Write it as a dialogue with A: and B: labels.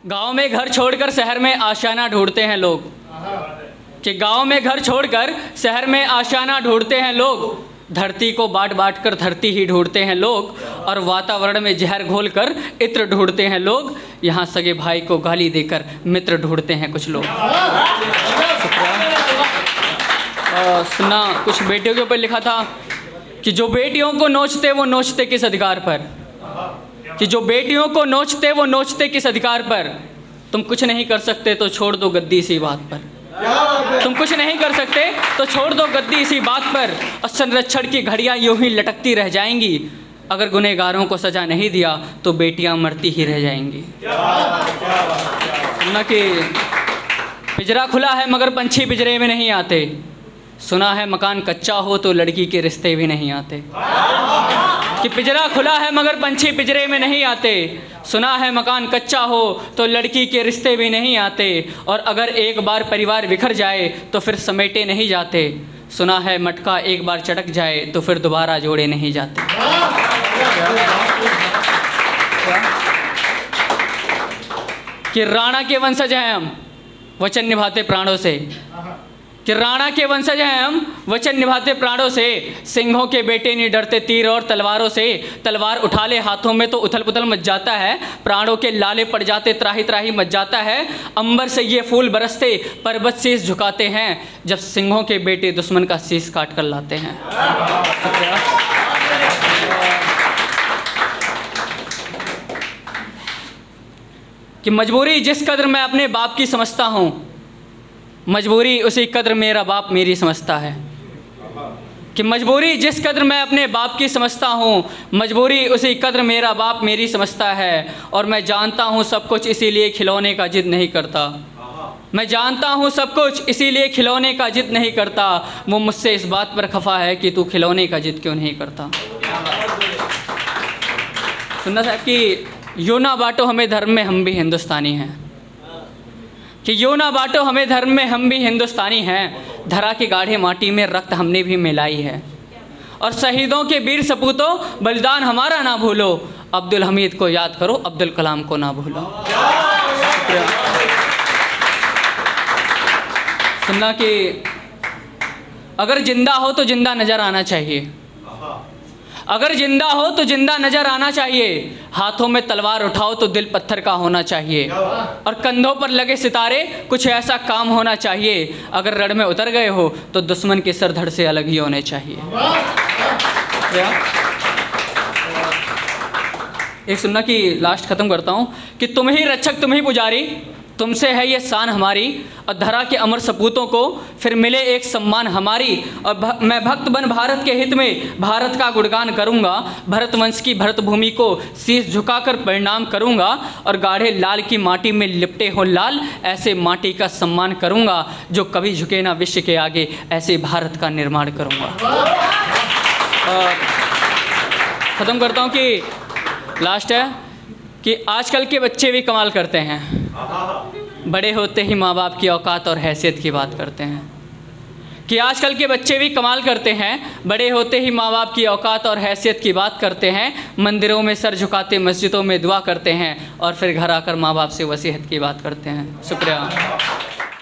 A: गांव में घर छोड़कर शहर में आशियाना ढूंढते हैं लोग, कि गांव में घर छोड़कर शहर में आशियाना ढूंढते हैं लोग। धरती को बांट बांट कर धरती ही ढूंढते हैं लोग, और वातावरण में जहर घोलकर इत्र ढूंढते हैं लोग। यहाँ सगे भाई को गाली देकर मित्र ढूंढते हैं कुछ लोग। सुना कुछ बेटियों के ऊपर लिखा था कि जो बेटियों को नोचते वो नोचते किस अधिकार पर, कि जो बेटियों को नोचते वो नोचते किस अधिकार पर। तुम कुछ नहीं कर सकते तो छोड़ दो गद्दी इसी बात पर, तुम कुछ नहीं कर सकते तो छोड़ दो गद्दी इसी बात पर। और संरक्षण की घड़ियां यूं ही लटकती रह जाएंगी, अगर गुनहगारों को सजा नहीं दिया तो बेटियां मरती ही रह जाएंगी। सुना कि पिंजरा खुला है मगर पंछी पिंजरे में नहीं आते, सुना है मकान कच्चा हो तो लड़की के रिश्ते भी नहीं आते। कि पिंजरा खुला है मगर पंछी पिंजरे में नहीं आते, सुना है मकान कच्चा हो तो लड़की के रिश्ते भी नहीं आते। और अगर एक बार परिवार बिखर जाए तो फिर समेटे नहीं जाते, सुना है मटका एक बार चटक जाए तो फिर दोबारा जोड़े नहीं जाते। कि राणा के वंशज हैं हम, वचन निभाते प्राणों से, कि राणा के वंशज हैं हम, वचन निभाते प्राणों से। सिंहों के बेटे नहीं डरते तीर और तलवारों से, तलवार उठा ले हाथों में तो उथल पुथल मच जाता है, प्राणों के लाले पड़ जाते त्राही त्राही मच जाता है। अंबर से ये फूल बरसते पर्वत शीश झुकाते हैं, जब सिंहों के बेटे दुश्मन का शीश काट कर लाते हैं। कि मजबूरी जिस कदर मैं अपने बाप की समझता हूँ, मजबूरी उसी कदर मेरा बाप मेरी समझता है। कि मजबूरी जिस कदर मैं अपने बाप की समझता हूँ, मजबूरी उसी कदर मेरा बाप मेरी समझता है। और मैं जानता हूँ सब कुछ इसीलिए खिलौने का जिद नहीं करता, मैं जानता हूँ सब कुछ इसीलिए खिलौने का जिद नहीं करता। वो मुझसे इस बात पर खफा है कि तू खिलौने का जिद क्यों नहीं करता। सुनना साहब कि यूँ ना बांटो हमें धर्म में हम भी हिंदुस्तानी हैं, कि यूँ ना बांटो हमें धर्म में हम भी हिंदुस्तानी हैं। धरा की गाढ़े माटी में रक्त हमने भी मिलाई है, और शहीदों के वीर सपूतों बलिदान हमारा ना भूलो। अब्दुल हमीद को याद करो, अब्दुल कलाम को ना भूलो। सुनना कि अगर जिंदा हो तो जिंदा नज़र आना चाहिए, अगर जिंदा हो तो जिंदा नजर आना चाहिए। हाथों में तलवार उठाओ तो दिल पत्थर का होना चाहिए, और कंधों पर लगे सितारे कुछ ऐसा काम होना चाहिए। अगर रण में उतर गए हो तो दुश्मन के सर धड़ से अलग ही होने चाहिए। एक सुनना कि लास्ट खत्म करता हूँ कि तुम ही रक्षक तुम ही पुजारी, तुमसे है ये शान हमारी। और धरा के अमर सपूतों को फिर मिले एक सम्मान हमारी। और मैं भक्त बन भारत के हित में भारत का गुणगान करूंगा, भरत वंश की भरत भूमि को शीश झुकाकर प्रणाम करूंगा। और गाढ़े लाल की माटी में लिपटे हो लाल, ऐसे माटी का सम्मान करूंगा जो कभी झुके ना विश्व के आगे, ऐसे भारत का निर्माण करूंगा। ख़त्म करता हूँ कि लास्ट है कि आजकल के बच्चे भी कमाल करते हैं, बड़े होते ही माँ बाप की औकात और हैसियत की बात करते हैं। कि आजकल के बच्चे भी कमाल करते हैं, बड़े होते ही माँ बाप की औकात और हैसियत की बात करते हैं। मंदिरों में सर झुकाते मस्जिदों में दुआ करते हैं, और फिर घर आकर माँ बाप से वसीयत की बात करते हैं। शुक्रिया।